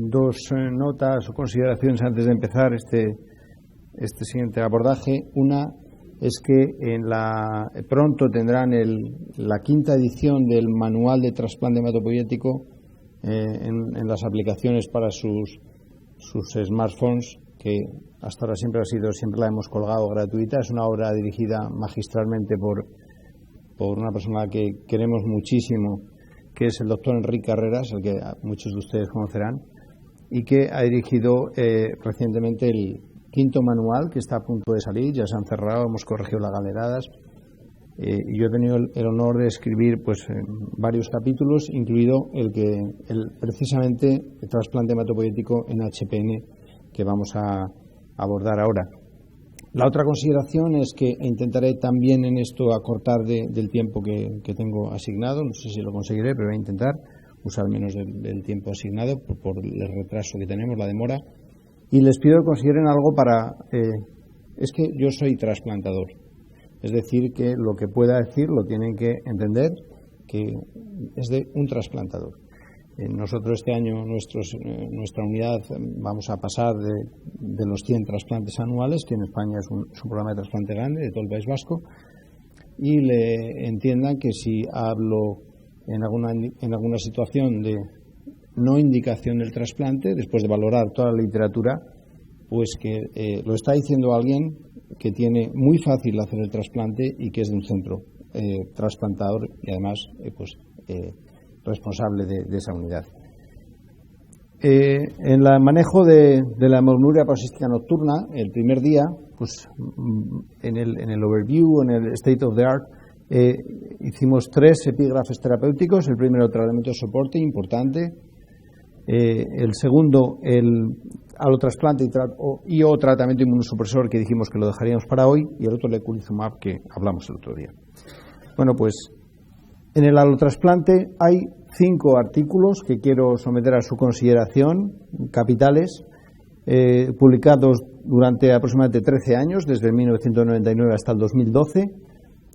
dos notas o consideraciones antes de empezar este siguiente abordaje. Una es que pronto tendrán la quinta edición del manual de trasplante hematopoyético en las aplicaciones para sus smartphones, que hasta ahora siempre la hemos colgado gratuita. Es una obra dirigida magistralmente por una persona que queremos muchísimo, que es el doctor Enrique Carreras, el que muchos de ustedes conocerán, y que ha dirigido recientemente el quinto manual, que está a punto de salir. Ya se han cerrado, hemos corregido las galeradas, y yo he tenido el honor de escribir varios capítulos, incluido precisamente el trasplante hematopoyético en HPN, que vamos a abordar ahora. La otra consideración es que intentaré también en esto acortar del tiempo que tengo asignado. No sé si lo conseguiré, pero voy a intentar usar menos del tiempo asignado por el retraso que tenemos, la demora. Y les pido que consideren algo es que yo soy trasplantador. Es decir, que lo que pueda decir lo tienen que entender que es de un trasplantador. Nosotros este año, nuestra unidad, vamos a pasar de los 100 trasplantes anuales, que en España es un programa de trasplante grande de todo el País Vasco, y le entiendan que si hablo en alguna situación de no indicación del trasplante, después de valorar toda la literatura, pues que lo está diciendo alguien que tiene muy fácil hacer el trasplante y que es de un centro trasplantador y además responsable de esa unidad. En el manejo de la hemoglobinuria paroxística nocturna, el primer día, en el overview, en el state of the art, hicimos 3 epígrafes terapéuticos. El primero, tratamiento de soporte, importante. El segundo, el alotrasplante y o tratamiento inmunosupresor, que dijimos que lo dejaríamos para hoy, y el otro, leculizumab, que hablamos el otro día. Bueno, pues en el alotrasplante hay 5 artículos que quiero someter a su consideración, capitales, publicados durante aproximadamente 13 años, desde el 1999 hasta el 2012,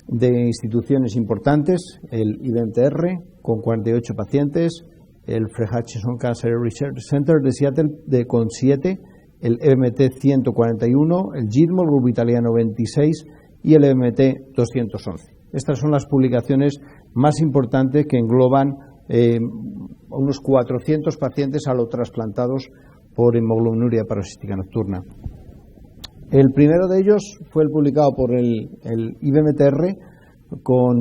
de instituciones importantes: el IBMTR, con 48 pacientes, el Fred Hutchinson Cancer Research Center de Seattle, con 7, el EBMT 141, el GIDMO, el Grupo Italiano 26 y el EBMT 211. Estas son las publicaciones más importantes que engloban unos 400 pacientes alotrasplantados por hemoglobinuria paroxística nocturna. El primero de ellos fue el publicado por el IBMTR, con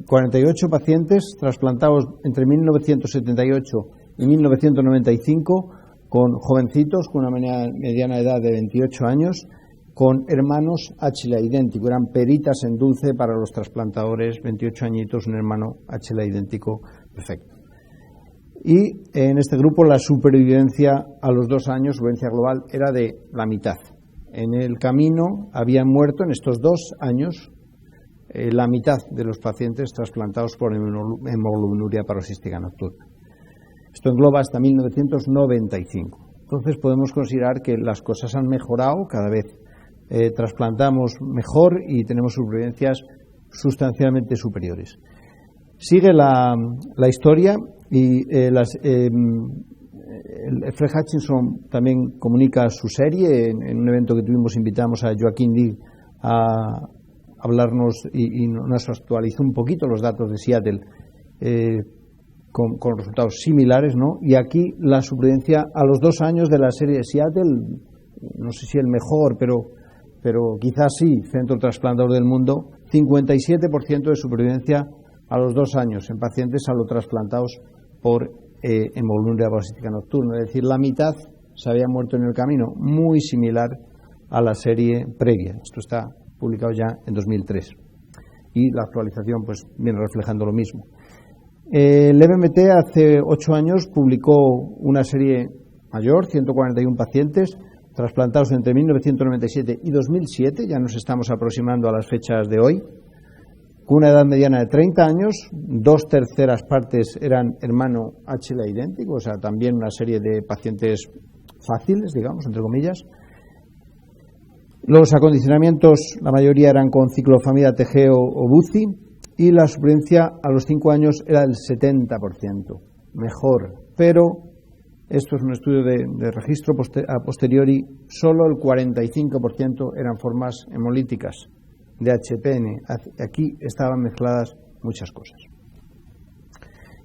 48 pacientes trasplantados entre 1978 y 1995, con jovencitos con una mediana edad de 28 años, con hermanos HLA idéntico. Eran peritas en dulce para los trasplantadores, 28 añitos, un hermano HLA idéntico perfecto. Y en este grupo la supervivencia a los 2 años, supervivencia global, era de la mitad. En el camino habían muerto en estos 2 años la mitad de los pacientes trasplantados por hemoglobinuria paroxística nocturna. Esto engloba hasta 1995. Entonces podemos considerar que las cosas han mejorado, cada vez trasplantamos mejor y tenemos supervivencias sustancialmente superiores. Sigue la historia y el Fred Hutchinson también comunica su serie. En un evento que tuvimos invitamos a Joaquín Lee a hablarnos y nos actualizó un poquito los datos de Seattle con resultados similares, ¿no? Y aquí la supervivencia a los 2 años de la serie de Seattle, no sé si el mejor, pero quizás sí, centro trasplantador del mundo, 57% de supervivencia a los 2 años en pacientes alotrasplantados por hemoglobinuria paroxística nocturna. Es decir, la mitad se había muerto en el camino, muy similar a la serie previa. Esto está publicado ya en 2003 y la actualización pues viene reflejando lo mismo. El EBMT hace 8 años publicó una serie mayor, 141 pacientes trasplantados entre 1997 y 2007, ya nos estamos aproximando a las fechas de hoy, con una edad mediana de 30 años, 2/3 partes eran hermano HLA idéntico, o sea, también una serie de pacientes fáciles, digamos, entre comillas. Los acondicionamientos, la mayoría eran con ciclofamida TG o BUCI, y la supervivencia a los 5 años era del 70%, mejor, pero esto es un estudio de registro a posteriori, solo el 45% eran formas hemolíticas de HPN. Aquí estaban mezcladas muchas cosas.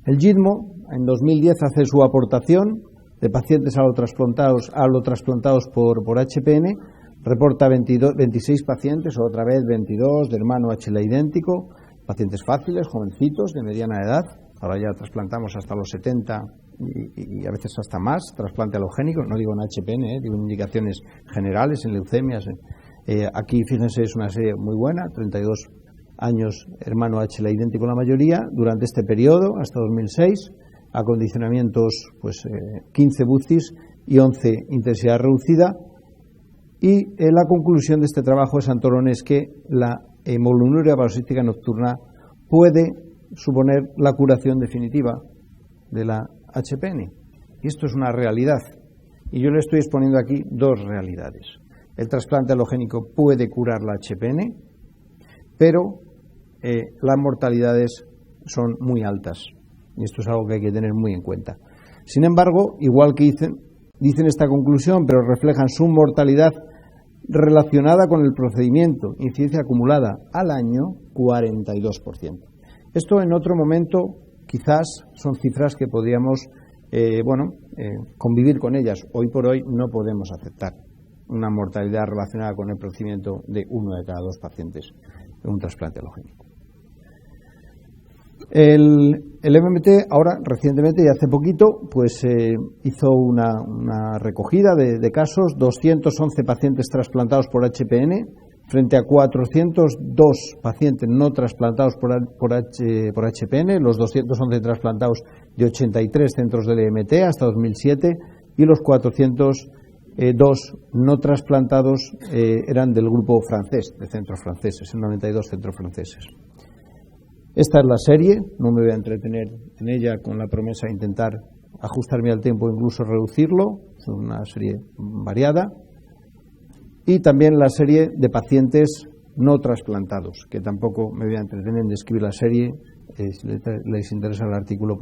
El JIDMO en 2010 hace su aportación de pacientes allotrasplantados por HPN, reporta 26 pacientes, otra vez 22 de hermano HLA idéntico, pacientes fáciles, jovencitos, de mediana edad. Ahora ya trasplantamos hasta los 70 y a veces hasta más, trasplante alogénico, no digo en HPN, digo en indicaciones generales, en leucemias. Aquí, fíjense, es una serie muy buena, 32 años, hermano HLA idéntico la mayoría, durante este periodo, hasta 2006, acondicionamientos, 15 BUCIs y 11 intensidad reducida. Y la conclusión de este trabajo de Santolón es que la hemoglobinuria paroxística nocturna puede suponer la curación definitiva de la HPN. Y esto es una realidad. Y yo le estoy exponiendo aquí dos realidades. El trasplante alogénico puede curar la HPN, pero las mortalidades son muy altas. Y esto es algo que hay que tener muy en cuenta. Sin embargo, igual que dicen esta conclusión, pero reflejan su mortalidad relacionada con el procedimiento, incidencia acumulada al año, 42%. Esto en otro momento quizás son cifras que podríamos convivir con ellas. Hoy por hoy no podemos aceptar una mortalidad relacionada con el procedimiento de 1 de cada 2 pacientes de un trasplante alogénico. El MMT ahora, recientemente y hace poquito, hizo una recogida de casos, 211 pacientes trasplantados por HPN frente a 402 pacientes no trasplantados por HPN, los 211 trasplantados de 83 centros del EMT hasta 2007 y los 402 no trasplantados eran del grupo francés, de centros franceses, en 92 centros franceses. Esta es la serie, no me voy a entretener en ella con la promesa de intentar ajustarme al tiempo o incluso reducirlo, es una serie variada. Y también la serie de pacientes no trasplantados, que tampoco me voy a entretener en describir la serie, si les interesa el artículo,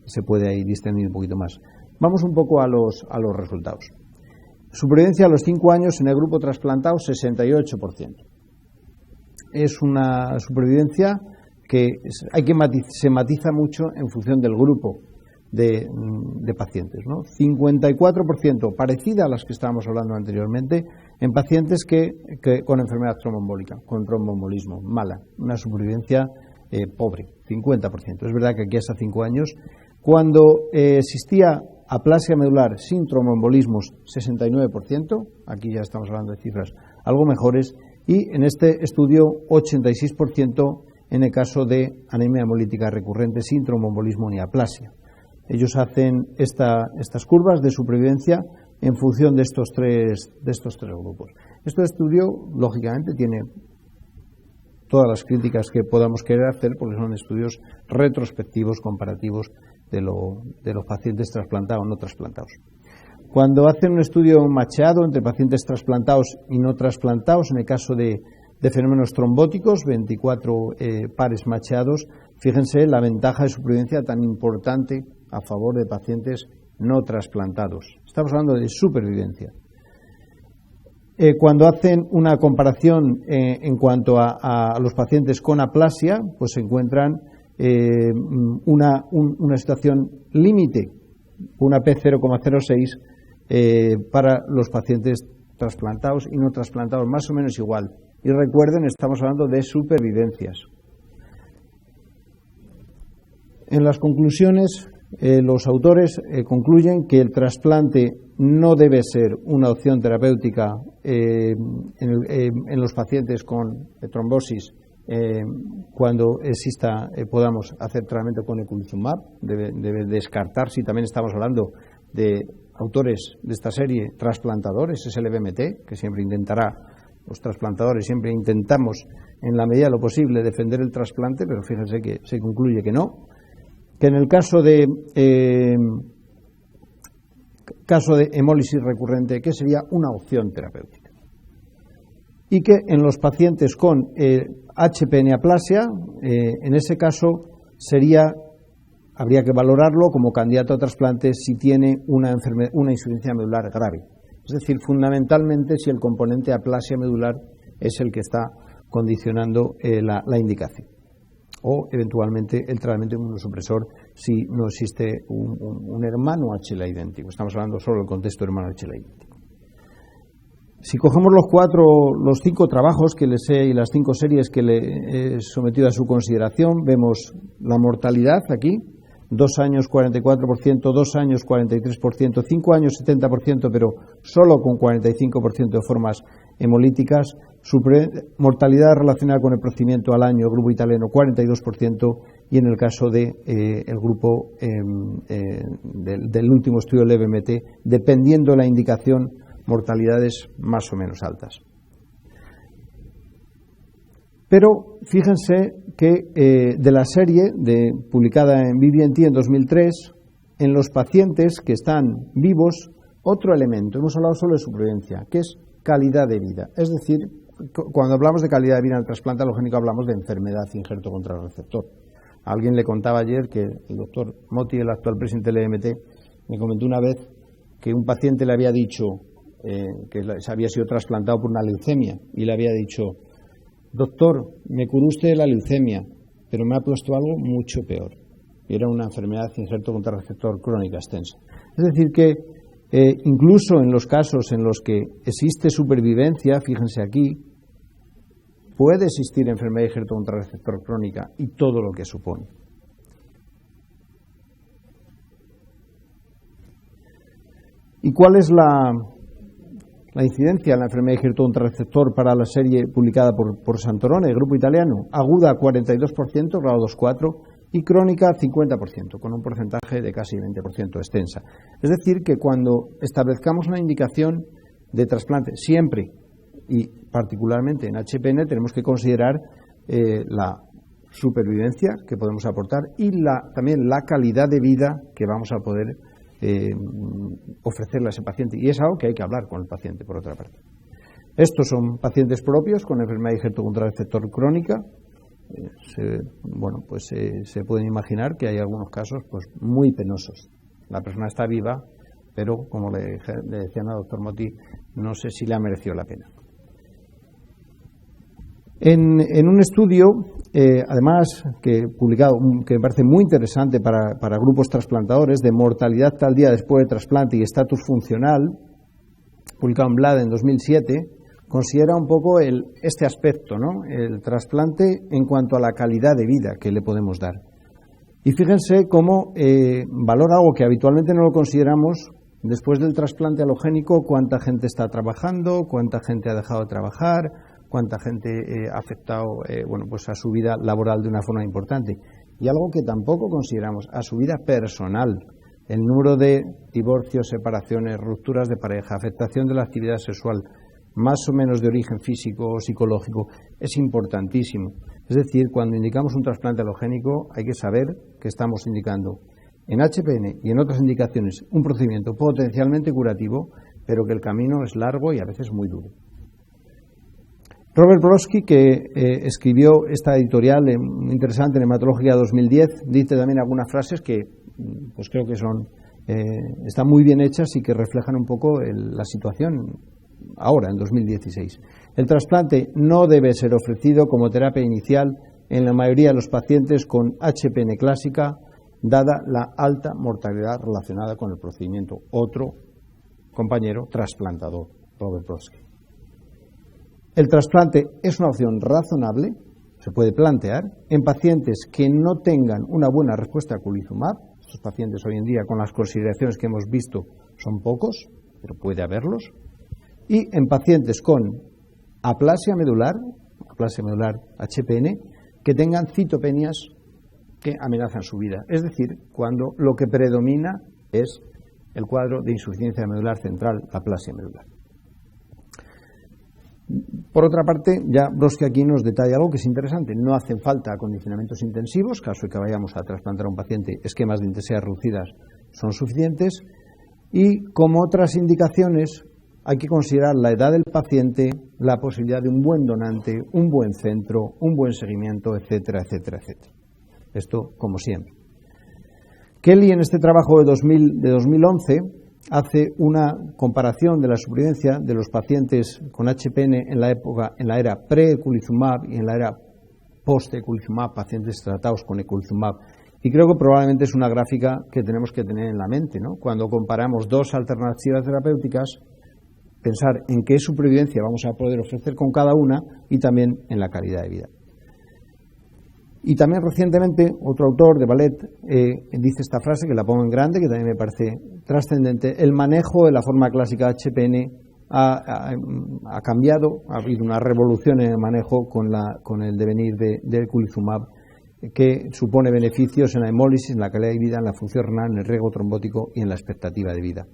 se puede ahí distinguir un poquito más. Vamos un poco a los resultados. Supervivencia a los 5 años en el grupo trasplantado, 68%. Es una supervivencia que se matiza mucho en función del grupo de pacientes, ¿no? 54%, parecida a las que estábamos hablando anteriormente, en pacientes que con enfermedad tromboembólica, con tromboembolismo, mala, una supervivencia pobre, 50%. Es verdad que aquí hasta 5 años, cuando existía aplasia medular sin tromboembolismos, 69%, aquí ya estamos hablando de cifras algo mejores, y en este estudio 86% en el caso de anemia hemolítica recurrente sin tromboembolismo ni aplasia. Ellos hacen estas curvas de supervivencia en función de estos tres grupos. Este estudio, lógicamente, tiene todas las críticas que podamos querer hacer, porque son estudios retrospectivos, comparativos de los pacientes trasplantados o no trasplantados. Cuando hacen un estudio macheado entre pacientes trasplantados y no trasplantados, en el caso de fenómenos trombóticos, 24 pares macheados, fíjense la ventaja de supervivencia tan importante a favor de pacientes no trasplantados. Estamos hablando de supervivencia. Cuando hacen una comparación en cuanto a los pacientes con aplasia, pues se encuentran una situación límite, una P0,06 para los pacientes trasplantados y no trasplantados, más o menos igual. Y recuerden, estamos hablando de supervivencias. En las conclusiones, los autores concluyen que el trasplante no debe ser una opción terapéutica en los pacientes con trombosis cuando podamos hacer tratamiento con eculizumab, debe descartarse. Y también estamos hablando de autores de esta serie trasplantadores, es el BMT, que siempre intentará, los trasplantadores siempre intentamos en la medida de lo posible defender el trasplante, pero fíjense que se concluye que no, que en el caso de hemólisis recurrente, que sería una opción terapéutica, y que en los pacientes con HPN aplasia, en ese caso sería habría que valorarlo como candidato a trasplante si tiene una insuficiencia medular grave. Es decir, fundamentalmente si el componente aplasia medular es el que está condicionando la indicación. O eventualmente el tratamiento inmunosupresor si no existe un hermano HLA idéntico. Estamos hablando solo del contexto hermano HLA idéntico. Si cogemos los 5 trabajos que les he y las 5 series que le he sometido a su consideración, vemos la mortalidad aquí, 2 años 44%, 2 años 43%, 5 años 70%, pero solo con 45% de formas hemolíticas, mortalidad relacionada con el procedimiento al año, grupo italiano 42%, y en el caso de el grupo del último estudio del EBMT, dependiendo de la indicación, mortalidades más o menos altas. Pero fíjense que de la serie publicada en BBNT en 2003, en los pacientes que están vivos, otro elemento, hemos hablado solo de supervivencia, que es calidad de vida. Es decir, cuando hablamos de calidad de vida en el trasplante alogénico hablamos de enfermedad injerto contra el receptor. A alguien le contaba ayer que el doctor Motti, el actual presidente del EMT, me comentó una vez que un paciente le había dicho que había sido trasplantado por una leucemia y le había dicho: doctor, me curó usted de la leucemia, pero me ha puesto algo mucho peor. Y era una enfermedad injerto contra receptor crónica extensa. Es decir que incluso en los casos en los que existe supervivencia, fíjense aquí, puede existir enfermedad injerto contra receptor crónica y todo lo que supone. ¿Y cuál es la incidencia de la enfermedad injerto contra receptor para la serie publicada por Santorone, el grupo italiano? Aguda 42%, grado 2-4, y crónica 50%, con un porcentaje de casi 20% extensa. Es decir, que cuando establezcamos una indicación de trasplante, siempre y particularmente en HPN, tenemos que considerar la supervivencia que podemos aportar y también la calidad de vida que vamos a poder ofrecerle a ese paciente, y es algo que hay que hablar con el paciente, por otra parte. Estos son pacientes propios con enfermedad injerto contra receptor crónica. Se pueden imaginar que hay algunos casos pues muy penosos. La persona está viva, pero como le decía al doctor Motti, no sé si le ha merecido la pena. En un estudio, además, que publicado, que me parece muy interesante para grupos trasplantadores, de mortalidad tal día después de trasplante y estatus funcional, publicado en Blood en 2007, considera un poco este aspecto, ¿no? El trasplante en cuanto a la calidad de vida que le podemos dar. Y fíjense cómo valora algo que habitualmente no lo consideramos. Después del trasplante alogénico, cuánta gente está trabajando, cuánta gente ha dejado de trabajar, cuánta gente ha afectado a su vida laboral de una forma importante. Y algo que tampoco consideramos, a su vida personal, el número de divorcios, separaciones, rupturas de pareja, afectación de la actividad sexual, más o menos de origen físico o psicológico, es importantísimo. Es decir, cuando indicamos un trasplante alogénico hay que saber que estamos indicando en HPN y en otras indicaciones un procedimiento potencialmente curativo, pero que el camino es largo y a veces muy duro. Robert Brodsky, que escribió esta editorial muy interesante en Hematología 2010, dice también algunas frases que pues creo que están muy bien hechas y que reflejan un poco la situación ahora, en 2016. El trasplante no debe ser ofrecido como terapia inicial en la mayoría de los pacientes con HPN clásica, dada la alta mortalidad relacionada con el procedimiento. Otro compañero trasplantador, Robert Brodsky. El trasplante es una opción razonable, se puede plantear, en pacientes que no tengan una buena respuesta a eculizumab. Estos pacientes hoy en día, con las consideraciones que hemos visto, son pocos, pero puede haberlos. Y en pacientes con aplasia medular HPN, que tengan citopenias que amenazan su vida. Es decir, cuando lo que predomina es el cuadro de insuficiencia medular central, aplasia medular. Por otra parte, ya Brodsky aquí nos detalla algo que es interesante. No hacen falta acondicionamientos intensivos, caso de que vayamos a trasplantar a un paciente, esquemas de intensidad reducidas son suficientes. Y como otras indicaciones, hay que considerar la edad del paciente, la posibilidad de un buen donante, un buen centro, un buen seguimiento, etcétera, etcétera, etcétera. Esto como siempre. Kelly, en este trabajo de 2011, hace una comparación de la supervivencia de los pacientes con HPN en la era pre-eculizumab y en la era post-eculizumab, pacientes tratados con eculizumab. Y creo que probablemente es una gráfica que tenemos que tener en la mente, ¿no? Cuando comparamos dos alternativas terapéuticas, pensar en qué supervivencia vamos a poder ofrecer con cada una y también en la calidad de vida. Y también recientemente otro autor de Ballet dice esta frase, que la pongo en grande, que también me parece trascendente: el manejo de la forma clásica de HPN ha cambiado, ha habido una revolución en el manejo con el devenir de eculizumab, que supone beneficios en la hemólisis, en la calidad de vida, en la función renal, en el riego trombótico y en la expectativa de vida.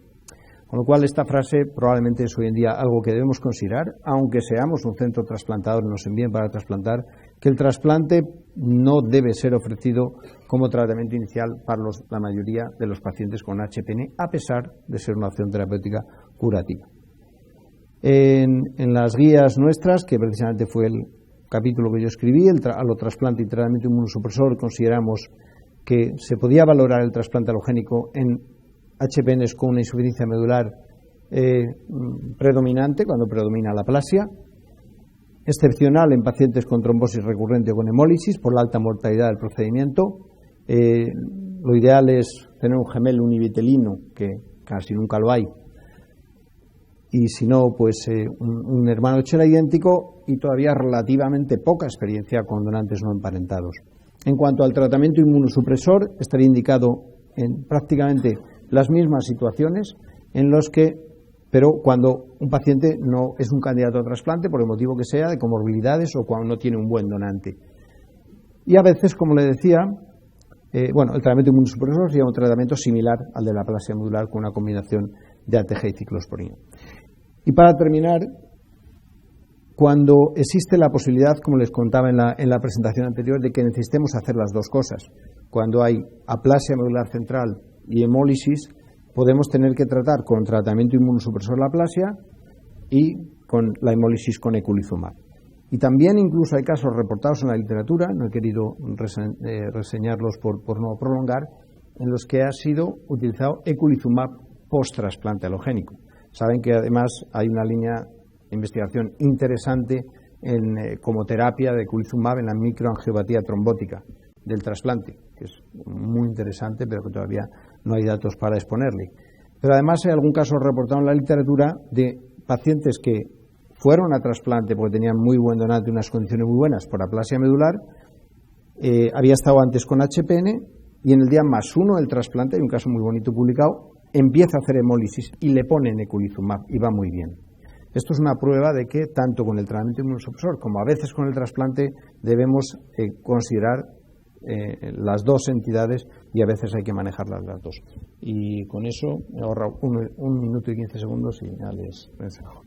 Con lo cual, esta frase probablemente es hoy en día algo que debemos considerar, aunque seamos un centro trasplantador y nos envíen para trasplantar, que el trasplante no debe ser ofrecido como tratamiento inicial para la mayoría de los pacientes con HPN, a pesar de ser una opción terapéutica curativa. En las guías nuestras, que precisamente fue el capítulo que yo escribí, el alotrasplante y tratamiento inmunosupresor, consideramos que se podía valorar el trasplante alogénico en HPNs con una insuficiencia medular predominante, cuando predomina la aplasia, excepcional en pacientes con trombosis recurrente o con hemólisis por la alta mortalidad del procedimiento. Lo ideal es tener un gemelo univitelino, que casi nunca lo hay, y si no, pues un hermano de chela idéntico, y todavía relativamente poca experiencia con donantes no emparentados. En cuanto al tratamiento inmunosupresor, estaría indicado en prácticamente las mismas situaciones en los que, pero cuando un paciente no es un candidato a trasplante, por el motivo que sea, de comorbilidades o cuando no tiene un buen donante. Y a veces, como le decía, el tratamiento inmunosupresor sería un tratamiento similar al de la aplasia medular con una combinación de ATG y ciclosporina. Y para terminar, cuando existe la posibilidad, como les contaba en la presentación anterior, de que necesitemos hacer las dos cosas, cuando hay aplasia medular central y hemólisis, podemos tener que tratar con tratamiento inmunosupresor la aplasia y con la hemólisis con eculizumab. Y también incluso hay casos reportados en la literatura, no he querido reseñarlos por no prolongar, en los que ha sido utilizado eculizumab post-trasplante alogénico. Saben que además hay una línea de investigación interesante como terapia de eculizumab en la microangiopatía trombótica del trasplante, que es muy interesante, pero que todavía no hay datos para exponerle. Pero además hay algún caso reportado en la literatura de pacientes que fueron a trasplante porque tenían muy buen donante y unas condiciones muy buenas por aplasia medular, había estado antes con HPN y en el día +1 del trasplante, hay un caso muy bonito publicado, empieza a hacer hemólisis y le ponen eculizumab y va muy bien. Esto es una prueba de que tanto con el tratamiento inmunosupresor como a veces con el trasplante debemos considerar las dos entidades y a veces hay que manejarlas las dos. Y con eso me ahorro 1 minuto y 15 segundos y ya les dejo.